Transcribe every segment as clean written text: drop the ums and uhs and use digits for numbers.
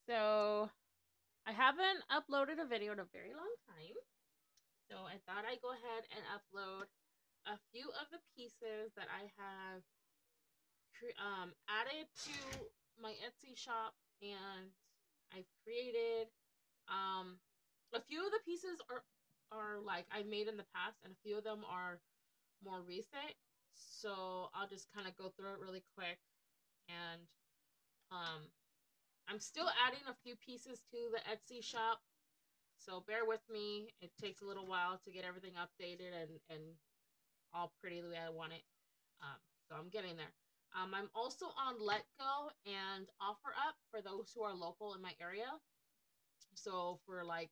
So I haven't uploaded a video in a very long time. So I thought I'd go ahead and upload a few of the pieces that I have added to my Etsy shop, and I've created. A few of the pieces are like I've made in the past, and a few of them are more recent. So I'll just kind of go through it really quick, and um, I'm still adding a few pieces to the Etsy shop. So bear with me. It takes a little while to get everything updated and all pretty the way I want it. So I'm getting there. I'm also on Letgo and OfferUp for those who are local in my area. So for like,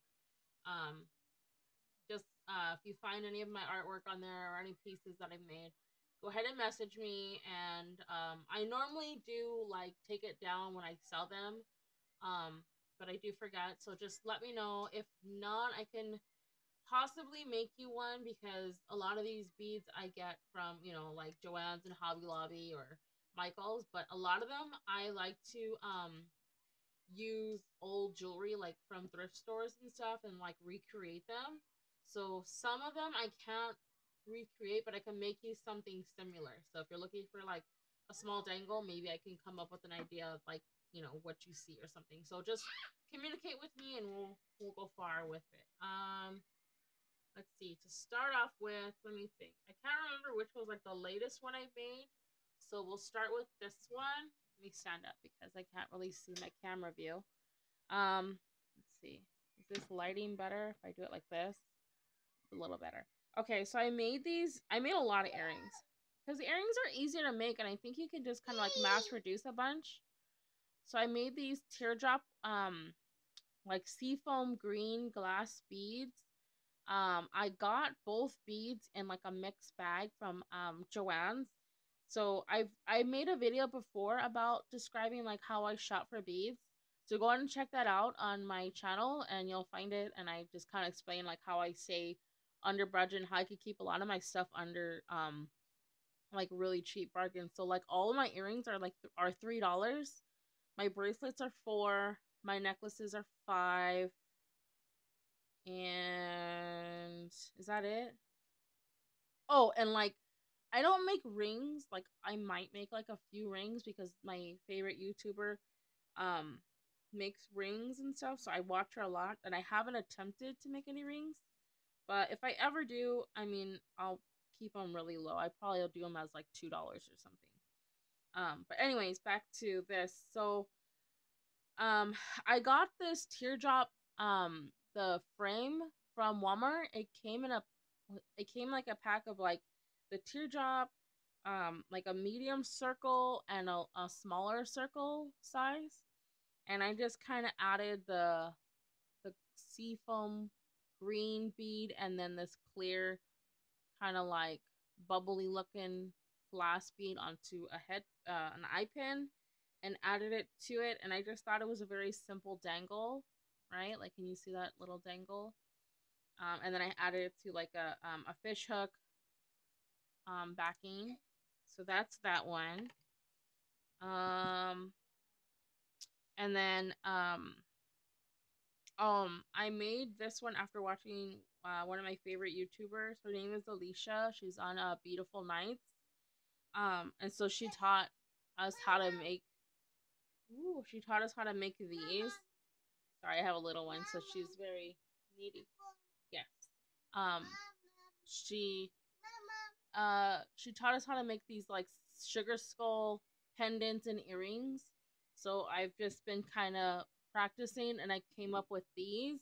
just if you find any of my artwork on there or any pieces that I've made, go ahead and message me. And I normally do like take it down when I sell them. But I do forget. So just let me know. If not, I can possibly make you one, because a lot of these beads I get from, like Joann's and Hobby Lobby or Michael's, but a lot of them I like to use old jewelry like from thrift stores and stuff and like recreate them. So some of them I can't recreate, but I can make you something similar. So if you're looking for like a small dangle, maybe I can come up with an idea of like, what you see or something. So just communicate with me and we'll go far with it. Let's see. To start off with, let me think. I can't remember which was like the latest one I made. So we'll start with this one. Let me stand up because I can't really see my camera view. Let's see. Is this lighting better if I do it like this? It's a little better. Okay, so I made these. I made a lot of earrings because the earrings are easier to make, and I think you can just kind of like mass produce a bunch. So I made these teardrop, like seafoam green glass beads. I got both beads in like a mixed bag from Joann's. So I made a video before about describing like how I shop for beads. So go ahead and check that out on my channel and you'll find it. And I just kind of explain like how I say under budget and how I could keep a lot of my stuff under like really cheap bargains. So like all of my earrings are like are $3. My bracelets are $4. My necklaces are $5. And is that it? Oh, and like I don't make rings. Like I might make like a few rings because my favorite YouTuber um makes rings and stuff. So I watch her a lot, and I haven't attempted to make any rings. But if I ever do, I mean, I'll keep them really low. I probably will do them as like $2 or something. But anyways, back to this. So I got this teardrop the frame from Walmart. It came like a pack of like the teardrop, like a medium circle and a smaller circle size. And I just kind of added the seafoam green bead and then this clear kind of like bubbly looking glass bead onto an eye pin, and added it to it. And I just thought it was a very simple dangle, right? Like, can you see that little dangle? And then I added it to like a fish hook backing. So that's that one. Um, and then I made this one after watching one of my favorite YouTubers. Her name is Aleshia. She's on beadifulnights. And so she taught us how to make. Ooh, she taught us how to make these. Sorry, I have a little one, so she's very needy. Yes. Um, she she taught us how to make these like sugar skull pendants and earrings. So I've just been kind of practicing, and I came up with these.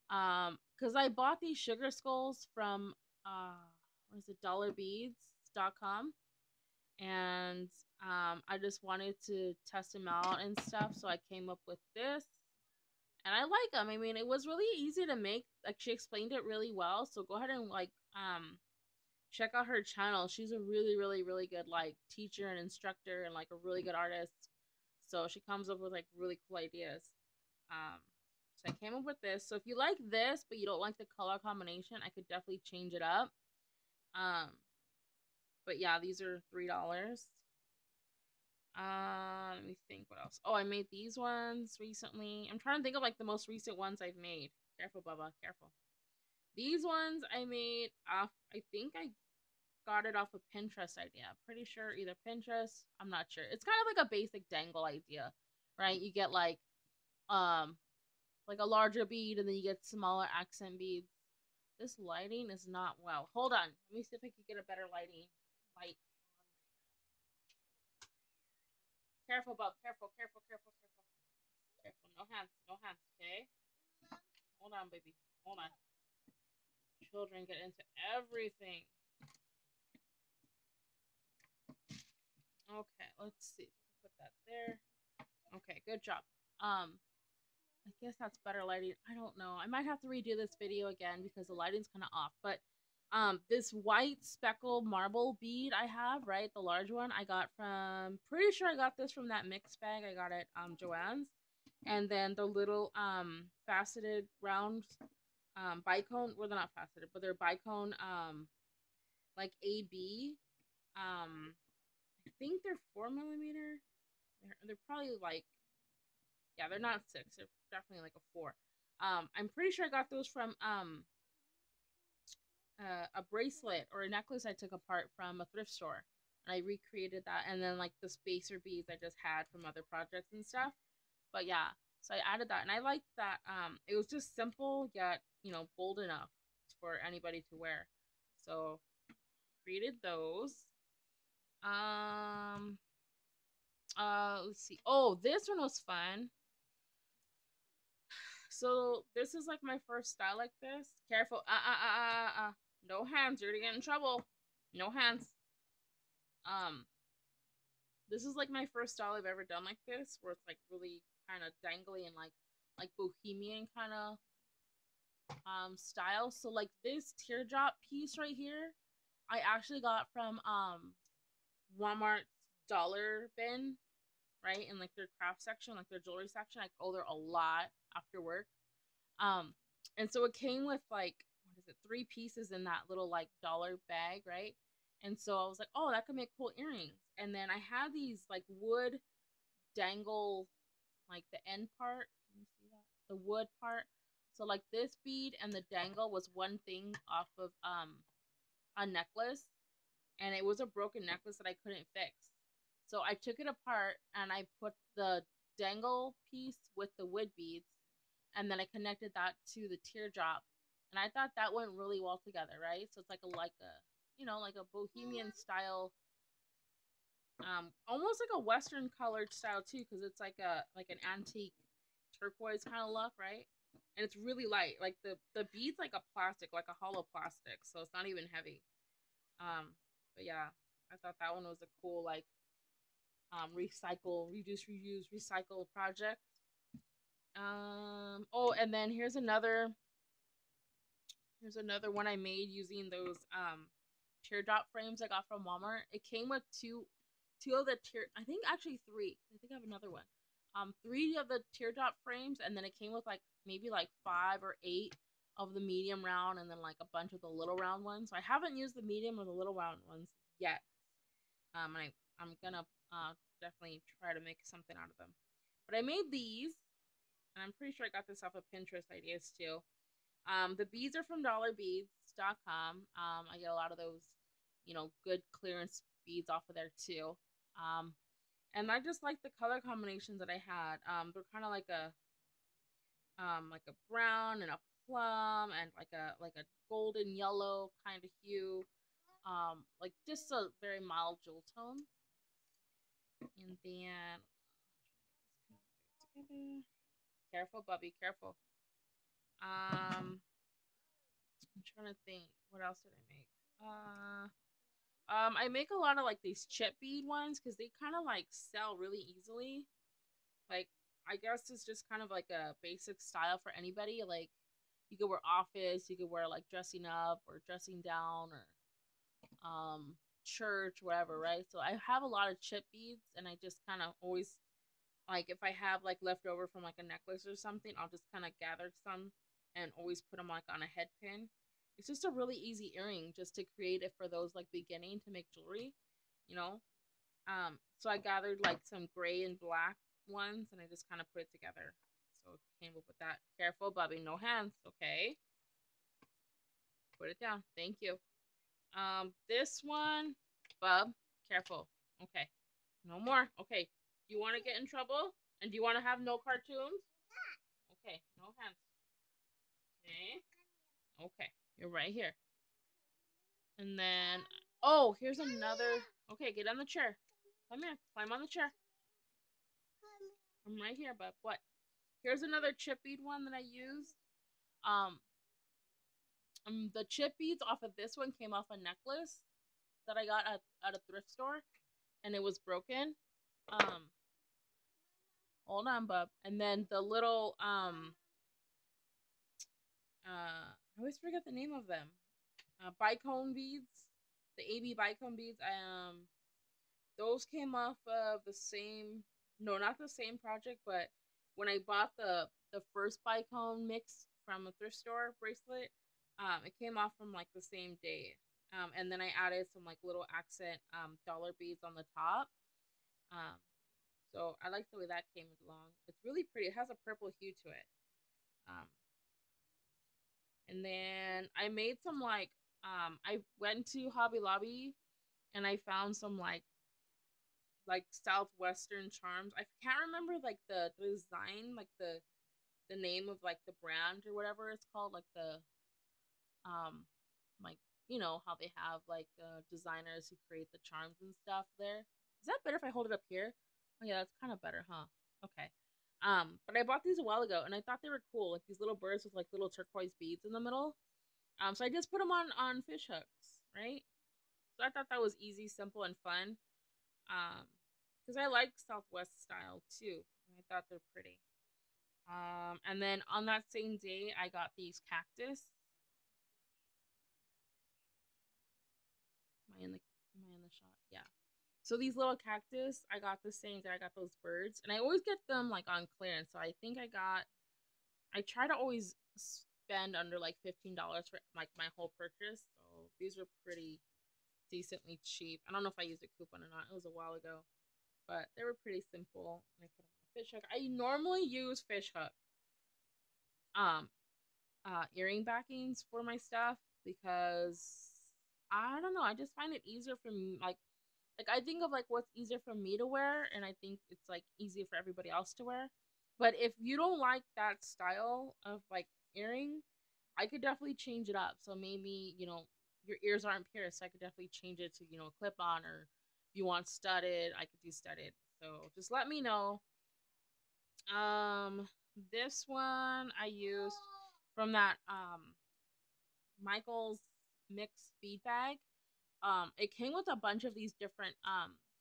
Because I bought these sugar skulls from what is it, dollarbeads.com, and I just wanted to test them out and stuff. So I came up with this, and I like them. I mean, it was really easy to make. Like, she explained it really well. So go ahead and like check out her channel. She's a really, really, really good like teacher and instructor, and like a really good artist. So she comes up with like really cool ideas. Um, so I came up with this. So if you like this, but you don't like the color combination, I could definitely change it up. Um, but yeah, these are $3. Let me think what else. Oh, I made these ones recently. I'm trying to think of like the most recent ones I've made. Careful, Bubba, careful. These ones I made off, I think I got it off a Pinterest idea. Pretty sure either Pinterest, I'm not sure. It's kind of like a basic dangle idea, right? You get um like a larger bead and then you get smaller accent beads. This lighting is not well. Hold on. Let me see if I can get a better light. Careful, Bub. Careful, careful, careful, careful. Careful. No hands. No hands, okay? Hold on, baby. Hold on. Children get into everything. Okay, let's see. Put that there. Okay, good job. I guess that's better lighting. I don't know. I might have to redo this video again because the lighting's kind of off. But this white speckle marble bead I have, right, the large one, I got from, pretty sure I got this from that mix bag I got at Joann's. And then the little faceted round bicone, well, they're not faceted, but they're bicone like AB. I think they're 4mm. They're probably like, yeah, they're not 6. They're definitely like a 4. I'm pretty sure I got those from a bracelet or a necklace I took apart from a thrift store, and I recreated that. And then like the spacer beads I just had from other projects and stuff. But yeah, so I added that, and I liked that. It was just simple yet, you know, bold enough for anybody to wear. So created those. Let's see. Oh, this one was fun. So this is like my first style like this. Careful. No hands. You're gonna get in trouble. No hands. This is like my first style I've ever done like this, where it's like really kind of dangly and like bohemian kind of style. So like this teardrop piece right here, I actually got from Walmart's dollar bin, right, in like their craft section, like their jewelry section. I go there a lot after work. And so it came with like, what is it, 3 pieces in that little like dollar bag, right? And so I was like, oh, that could make cool earrings. And then I had these like wood dangle, like the end part. Can you see that? The wood part. So like this bead and the dangle was one thing off of a necklace, and it was a broken necklace that I couldn't fix. So I took it apart and I put the dangle piece with the wood beads, and then I connected that to the teardrop, and I thought that went really well together, right? So it's like a you know, like a bohemian style, almost like a western colored style too, because it's like an antique turquoise kind of look, right? And it's really light. Like the bead's like a plastic, like a hollow plastic, so it's not even heavy. But yeah, I thought that one was a cool like recycle, reduce, reuse, recycle project. Oh, and then here's another one I made using those teardrop frames I got from Walmart. It came with two of the I think actually 3. I think I have another one. 3 of the teardrop frames, and then it came with like maybe like 5 or 8 of the medium round, and then like a bunch of the little round ones. So I haven't used the medium or the little round ones yet. And I'm gonna definitely try to make something out of them. But I made these, and I'm pretty sure I got this off of Pinterest ideas too. The beads are from dollarbeads.com. I get a lot of those, you know, good clearance beads off of there too. And I just like the color combinations that I had. They're kind of like a brown and a plum and like a golden yellow kind of hue. Like just a very mild jewel tone. And then careful, Bubby, careful. I'm trying to think. What else did I make? I make a lot of like these chip bead ones because they kind of like sell really easily. Like, I guess it's just kind of like a basic style for anybody. Like, you could wear office, you could wear like dressing up or dressing down or church, whatever, right? So I have a lot of chip beads, and I just kind of always, like, if I have like leftover from like a necklace or something, I'll just kind of gather some and always put them like on a head pin. It's just a really easy earring just to create it for those like beginning to make jewelry, you know. So I gathered like some gray and black ones, and I just kind of put it together. So it came up with that. Careful, Bubby, no hands, okay? Put it down. Thank you. This one, Bub, careful. Okay, no more. Okay, do you want to get in trouble? And do you want to have no cartoons? Okay, no hands. Okay. Okay, you're right here. And then, oh, here's another. Okay, get on the chair. Come here. Climb on the chair. I'm right here, but what? Here's another chip bead one that I used. Um, the chip beads off of this one came off a necklace that I got at a thrift store, and it was broken. Um, hold on, bub. And then the little I always forget the name of them. Bicone beads, the AB bicone beads. Those came off of the same. No, not the same project, but when I bought the first bicone mix from a thrift store bracelet, it came off from like the same day. And then I added some like little accent dollar beads on the top. Um, so I like the way that came along. It's really pretty. It has a purple hue to it. Um, and then I made some like I went to Hobby Lobby and I found some like southwestern charms. I can't remember like the design, like the name of like the brand or whatever it's called, like the um like you know how they have like designers who create the charms and stuff there. Is that better if I hold it up here? Oh yeah, that's kind of better, huh? Okay. But I bought these a while ago and I thought they were cool, like these little birds with like little turquoise beads in the middle. So I just put them on fish hooks, right? So I thought that was easy, simple, and fun. Because I like Southwest style too. And I thought they're pretty. And then on that same day, I got these cactus. Am I in the shot? Yeah. So these little cactus, I got the same day I got those birds, and I always get them like on clearance. So I think I try to always spend under like $15 for like my whole purchase. So these were pretty decently cheap. I don't know if I used a coupon or not. It was a while ago, but they were pretty simple. And I put them on a fish hook. I normally use fish hook, um, earring backings for my stuff because I don't know. I just find it easier for me. Like I think of like what's easier for me to wear, and I think it's like easier for everybody else to wear. But if you don't like that style of like earring, I could definitely change it up. So maybe your ears aren't pierced, so I could definitely change it to clip on, or if you want studded, I could do studded. So just let me know. Um, this one I used from that Michael's mixed bead bag. It came with a bunch of these different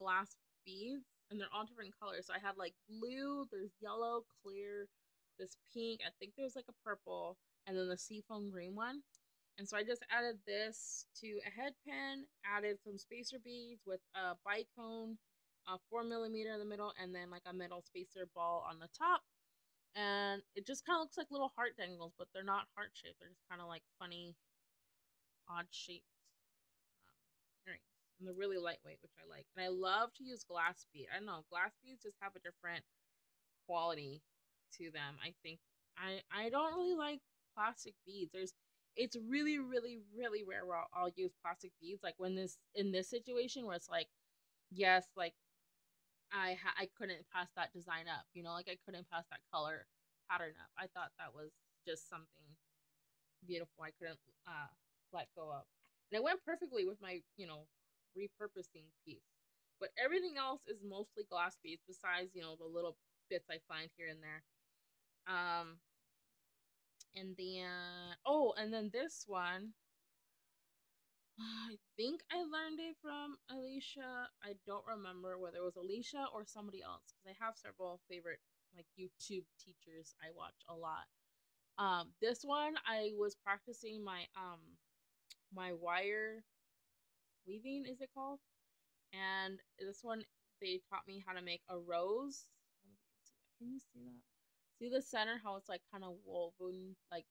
glass beads, and they're all different colors. So I had like blue, there's yellow, clear, this pink, I think there's like a purple, and then the seafoam green one. And so I just added this to a head pin, added some spacer beads with a bicone, 4mm in the middle, and then like a metal spacer ball on the top. And it just kind of looks like little heart dangles, but they're not heart shaped. They're just kind of like funny, odd shaped earrings. And they're really lightweight, which I like. And I love to use glass bead. I don't know, glass beads just have a different quality to them. I think I don't really like plastic beads. It's really really really rare where I'll use plastic beads. Like when this in this situation where it's like yes, like I couldn't pass that design up. Like I couldn't pass that color pattern up. I thought that was just something beautiful. I couldn't let go of. And it went perfectly with my, repurposing piece. But everything else is mostly glass beads besides, the little bits I find here and there. And then, oh, and then this one, I think I learned it from Aleshia. I don't remember whether it was Aleshia or somebody else because I have several favorite like YouTube teachers I watch a lot. This one I was practicing my wire weaving, is it called? And this one they taught me how to make a rose. Can you see that? See the center, how it's like kind of woven, like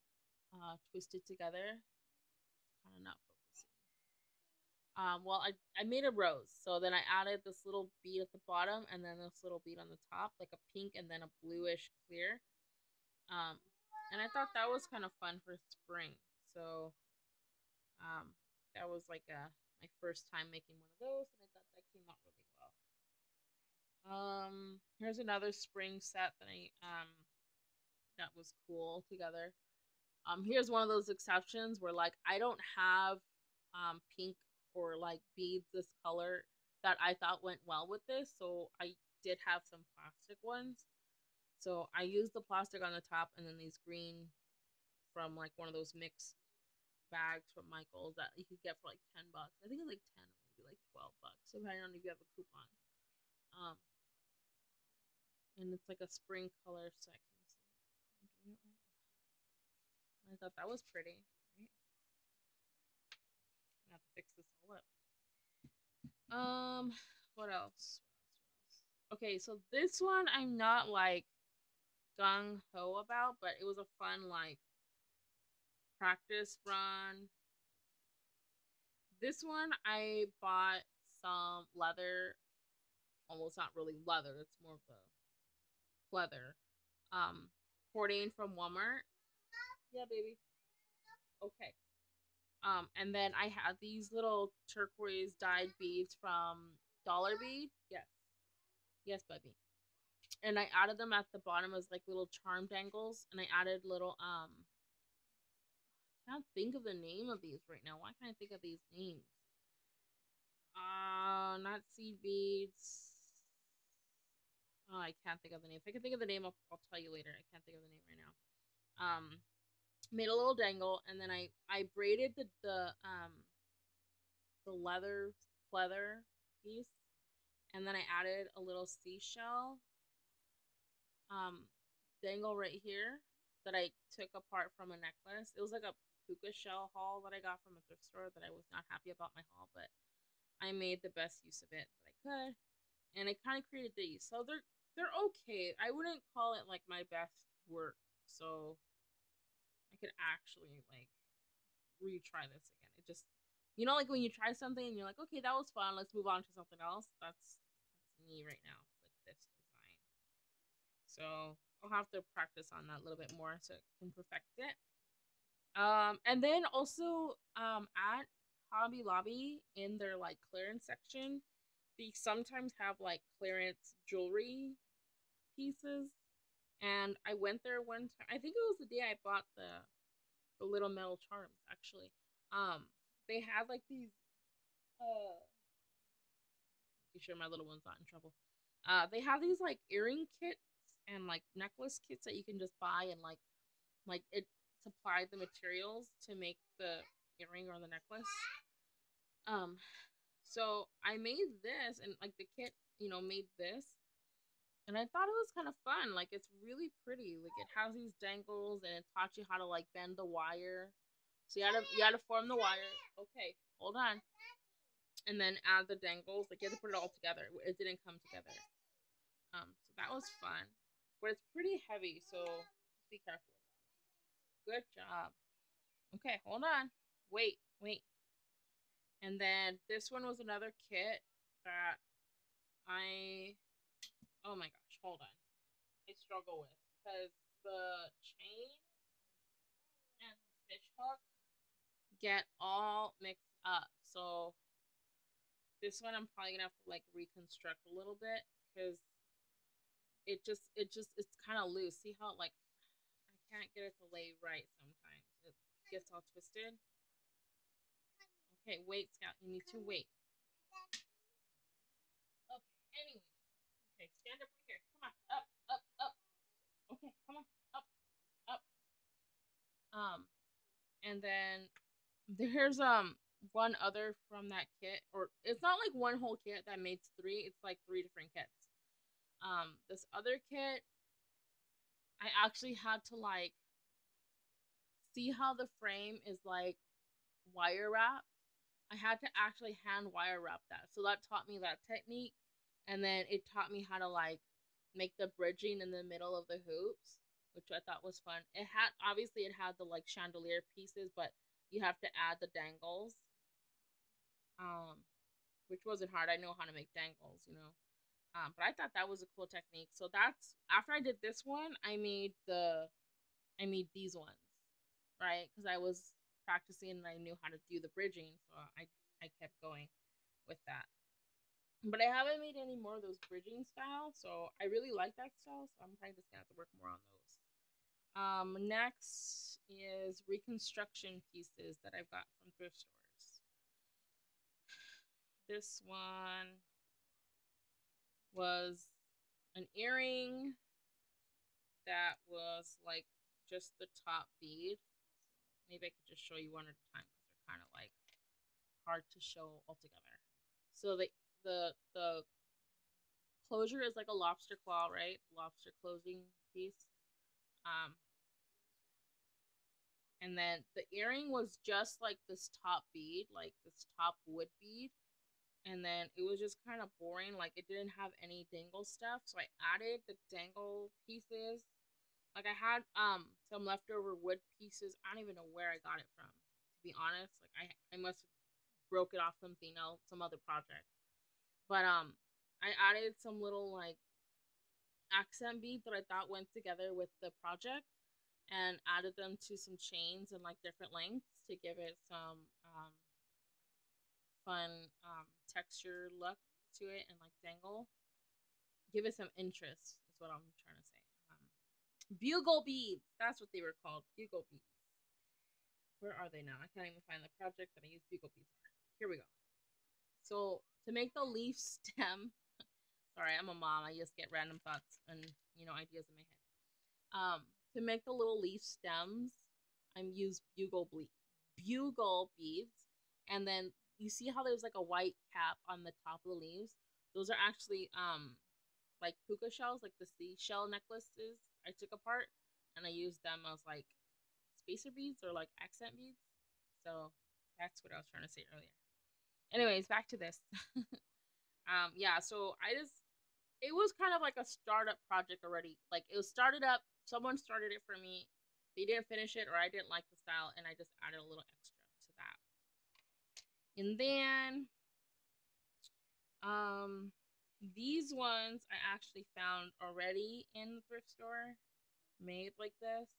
twisted together. Kind of not focusing. Well, I made a rose. So then I added this little bead at the bottom and then this little bead on the top, like a pink and then a bluish clear. Um, and I thought that was kind of fun for spring. So that was like my first time making one of those, and I thought that came out really well. Here's another spring set that I that was cool together. Here's one of those exceptions where like I don't have pink or like beads this color that I thought went well with this, so I did have some plastic ones. So I used the plastic on the top and then these green from like one of those mixed bags from Michael's that you could get for like $10. I think it's like 10 or maybe like $12, depending on if you have a coupon. Um, and it's like a spring color, so I can see. I'm doing it right. I thought that was pretty. Right? I have to fix this all up. What else? Okay, so this one I'm not like gung ho about, but it was a fun like practice run. This one I bought some leather. Almost not really leather. It's more of a pleather. Cording from Walmart. Yeah, baby. Okay. And then I had these little turquoise dyed beads from Dollar Bead. Yes. Yes, baby. And I added them at the bottom as like little charm dangles, and I added little I can't think of the name of these right now. Why can't I think of these names? Not seed beads. Oh, I can't think of the name. If I can think of the name, I'll tell you later. I can't think of the name right now. Made a little dangle, and then I braided the leather piece, and then I added a little seashell dangle right here that I took apart from a necklace. It was like a puka shell haul that I got from a thrift store that I was not happy about my haul, but I made the best use of it that I could, and I kind of created these. So they're okay. I wouldn't call it like my best work. So I could actually like retry this again. It just, like when you try something and you're like, okay, that was fun. Let's move on to something else. That's me right now with this design. So I'll have to practice on that a little bit more so I can perfect it. And then also at Hobby Lobby in their like clearance section, they sometimes have like clearance jewelry pieces. And I went there one time. I think it was the day I bought the little metal charms actually. They had like these making sure my little one's not in trouble. They have these like earring kits and like necklace kits that you can just buy and like it supplied the materials to make the earring or the necklace. Um, so I made this and like the kit, made this, and I thought it was kind of fun. Like it's really pretty. Like it has these dangles and it taught you how to like bend the wire. So you had to form the wire. Okay, hold on. And then add the dangles. Like you had to put it all together. It didn't come together. So that was fun, but it's pretty heavy. So just be careful. Good job. Okay, hold on. Wait. And then this one was another kit that I. Oh my gosh, hold on. I struggle with because the chain and the fish hook get all mixed up. So this one I'm probably gonna have to like reconstruct a little bit because it's kind of loose. See how like I can't get it to lay right sometimes. It gets all twisted. Okay, wait, Scout. You need to wait. Okay. Anyway. Okay, stand up right here. Come on, up. Okay, come on, up. And then there's one other from that kit, or it's not like one whole kit that makes three. It's like three different kits. This other kit, I actually had to like see how the frame is like wire wrap. I had to actually hand wire wrap that, so that taught me that technique, and then it taught me how to like make the bridging in the middle of the hoops, which I thought was fun. It had the like chandelier pieces, but you have to add the dangles. which wasn't hard. I know how to make dangles, you know. But I thought that was a cool technique. So that's after I did this one, I made these ones, right? Because I was practicing and I knew how to do the bridging, so I kept going with that. But I haven't made any more of those bridging styles, so I really like that style. So I'm probably just gonna have to work more on those. Next is reconstruction pieces that I've got from thrift stores. This one was an earring that was like just the top bead. Maybe I could just show you one at a time because they're kind of like hard to show altogether. So the closure is like a lobster claw, right? Lobster closing piece. Um, and then the earring was just like this top bead, like this top wood bead. And then it was just kind of boring. Like it didn't have any dangle stuff. So I added the dangle pieces. Like I had some leftover wood pieces. I don't even know where I got it from, to be honest. Like I must have broke it off something else, some other project. But I added some little like accent beads that I thought went together with the project and added them to some chains and like different lengths to give it some fun texture look to it and like dangle. Give it some interest is what I'm trying to say. Bugle beads. That's what they were called. Bugle beads. Where are they now? I can't even find the project that I use bugle beads on. Here we go. So to make the leaf stem, sorry, I'm a mom. I just get random thoughts and ideas in my head. To make the little leaf stems, I'm use bugle beads, and then you see how there's like a white cap on the top of the leaves. Those are actually like puka shells, like the seashell necklaces I took apart, and I used them as like spacer beads or like accent beads. So that's what I was trying to say earlier. Anyways, back to this. Yeah, so it was kind of like a startup project already. Like it was started up, someone started it for me. They didn't finish it, or I didn't like the style, and I just added a little extra to that. And then these ones I actually found already in the thrift store, made like this.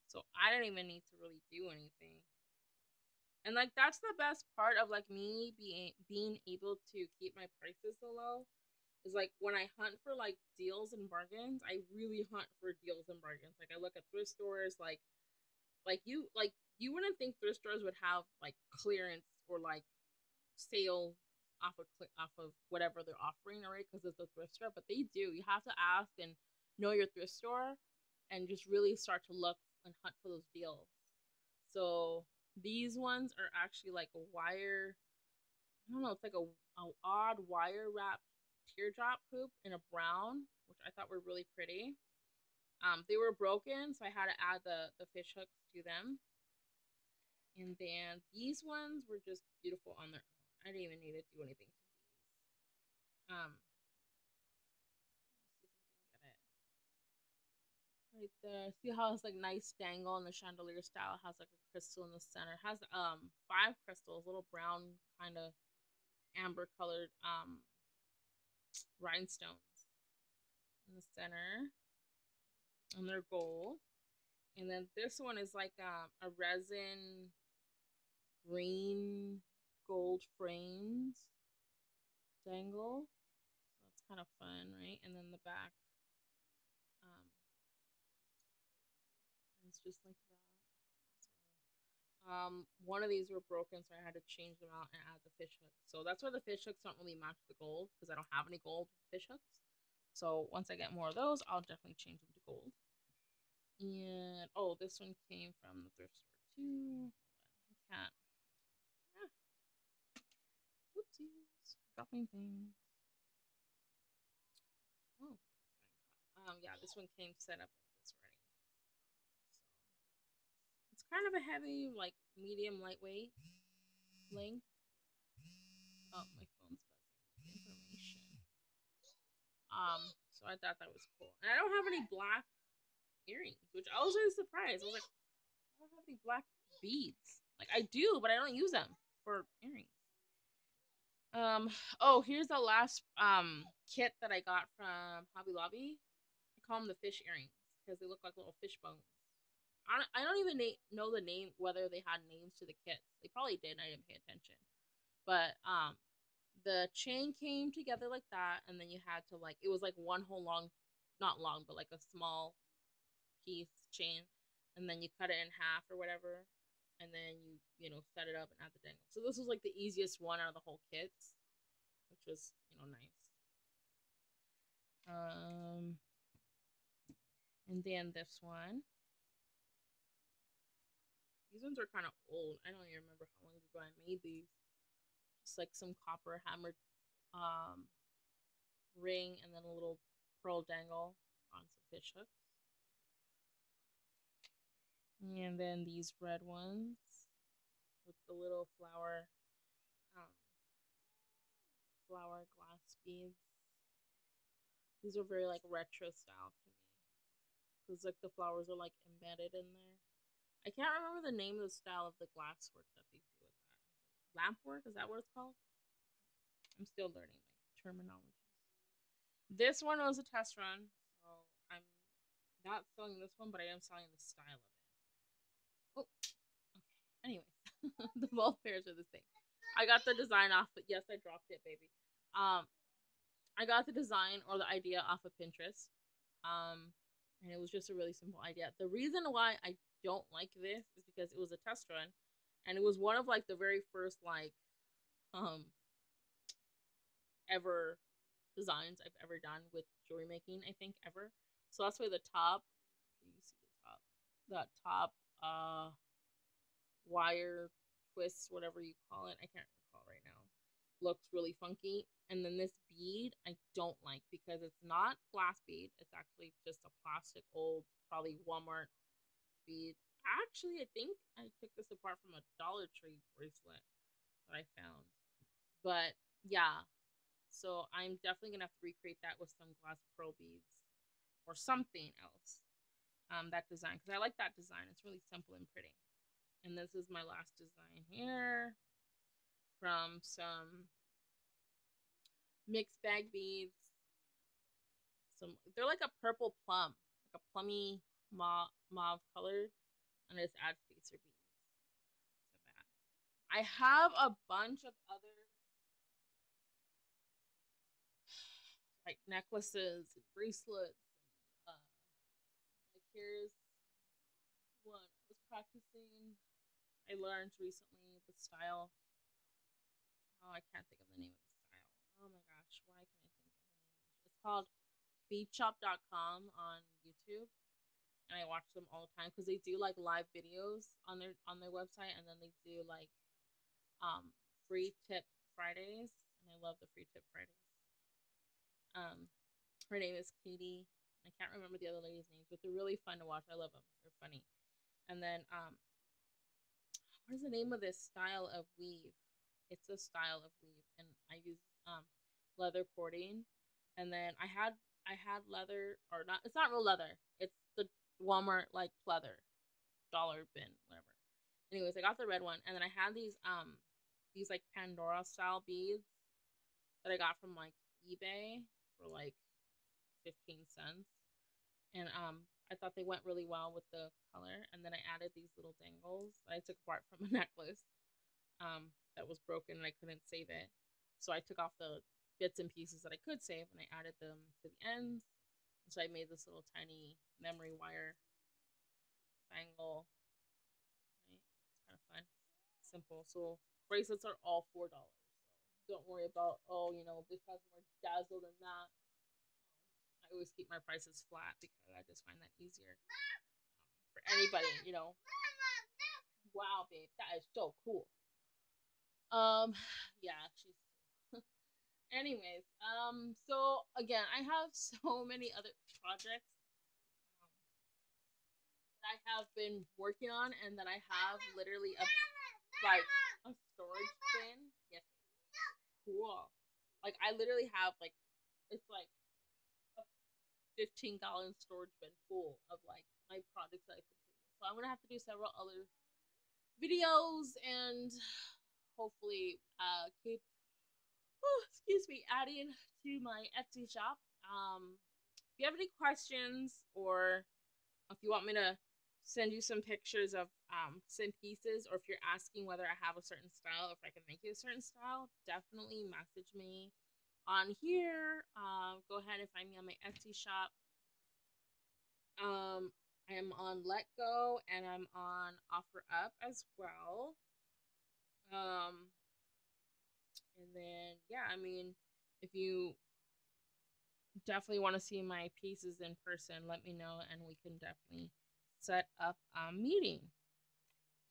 So I didn't even need to really do anything. And like that's the best part of like me being able to keep my prices so low is like when I hunt for like deals and bargains, I really hunt for deals and bargains. Like I look at thrift stores, like you wouldn't think thrift stores would have like clearance or like sale off of whatever they're offering, right? Because it's a thrift store, but they do. You have to ask and know your thrift store, and just really start to look and hunt for those deals. So these ones are actually like a wire. I don't know. It's like a odd wire wrapped teardrop hoop in a brown, which I thought were really pretty. They were broken, so I had to add the fish hooks to them. And then these ones were just beautiful on their own. I didn't even need to do anything to these. Let's see if I can get it right there. See how it's like nice dangle in the chandelier style. It has like a crystal in the center. It has 5 crystals, little brown kind of amber colored rhinestones in the center, and they're gold. And then this one is like a resin green gold frames dangle. So that's kind of fun, right? And then the back, um, it's just like that. One of these were broken, so I had to change them out and add the fish hooks. So that's why the fish hooks don't really match the gold, because I don't have any gold fish hooks. So once I get more of those, I'll definitely change them to gold. And oh, this one came from the thrift store too. I can't. Ah, whoopsies, dropping things. Oh, yeah, this one came set up like this already. So it's kind of a heavy, like medium lightweight length. Oh, my phone's buzzing with information. So I thought that was cool. And I don't have any black earrings, which I was really surprised. I was like, I don't have any black beads. Like I do, but I don't use them for earrings. Oh, here's the last kit that I got from Hobby Lobby. I call them the fish earrings because they look like little fish bones. I don't even know the name, whether they had names to the kits. They probably did. I didn't pay attention. But the chain came together like that, and then you had to like, it was like one whole long, not long, but like a small piece chain, and then you cut it in half or whatever, and then you set it up and add the dangle. So this was like the easiest one out of the whole kits, which was nice. And then this one. These ones are kind of old. I don't even remember how long ago I made these. Just like some copper hammered ring and then a little pearl dangle on some fish hooks. And then these red ones with the little flower glass beads. These are very like retro style to me because like the flowers are like embedded in there. I can't remember the name of the style of the glass work that they do with that. Lamp work, is that what it's called? I'm still learning my terminology. This one was a test run, so I'm not selling this one, but I am selling the style of it. Oh, okay. Anyways, the both pairs are the same. I got the design off, but yes, I dropped it, baby. I got the design or the idea off of Pinterest. And it was just a really simple idea. The reason why I don't like this is because it was a test run, and it was one of like the very first like ever designs I've ever done with jewelry making, I think ever. So that's why the top, can you see the top? That top wire twist, whatever you call it, I can't recall right now, looks really funky. And then this bead I don't like because it's not glass bead, it's actually just a plastic old, probably Walmart bead. Actually, I think I took this apart from a Dollar Tree bracelet that I found. But yeah, so I'm definitely gonna have to recreate that with some glass pearl beads or something else. That design, because I like that design. It's really simple and pretty. And this is my last design here from some mixed bag beads. They're like a purple plum, like a plummy mauve color, and I just add spacer beads to that. I have a bunch of other like necklaces and bracelets. Like here's one I was practicing. I learned recently the style. Oh, I can't think of the name of the style. Oh my gosh, why can I think of the name of it? It's called Beadshopdotcom on YouTube, and I watch them all the time because they do like live videos on their website, and then they do like free tip Fridays, and I love the free tip Fridays. Her name is Katie. I can't remember the other lady's names, but they're really fun to watch. I love them. They're funny. And then what is the name of this style of weave? It's a style of weave, and I use leather cording. And then I had leather, or not. It's not real leather. It's the Walmart like pleather, dollar bin, whatever. Anyways, I got the red one, and then I had these like Pandora style beads that I got from like eBay for like 15 cents. And I thought they went really well with the color. And then I added these little dangles that I took apart from a necklace that was broken and I couldn't save it. So I took off the bits and pieces that I could save and I added them to the ends. So I made this little tiny memory wire bangle. Right? It's kind of fun. Simple. So bracelets are all $4. So don't worry about, oh, this has more dazzle than that. I always keep my prices flat because I just find that easier for anybody. Wow, babe, that is so cool. Yeah, she's. Anyways, so again, I have so many other projects that I have been working on, and that I have literally a storage bin. Yes, cool. Like I literally have like, it's like a 15-gallon storage bin full of like my projects that I completed. So I'm gonna have to do several other videos, and hopefully keep oh, excuse me, adding to my Etsy shop. If you have any questions, or if you want me to send you some pictures of some pieces, or if you're asking whether I have a certain style, if I can make you a certain style, definitely message me on here. Go ahead and find me on my Etsy shop. I am on Letgo and I'm on OfferUp as well. And then yeah, I mean, if you definitely want to see my pieces in person, let me know and we can definitely set up a meeting.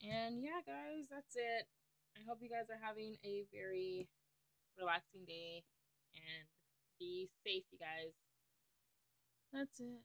And yeah, guys, that's it. I hope you guys are having a very relaxing day and be safe, you guys. That's it.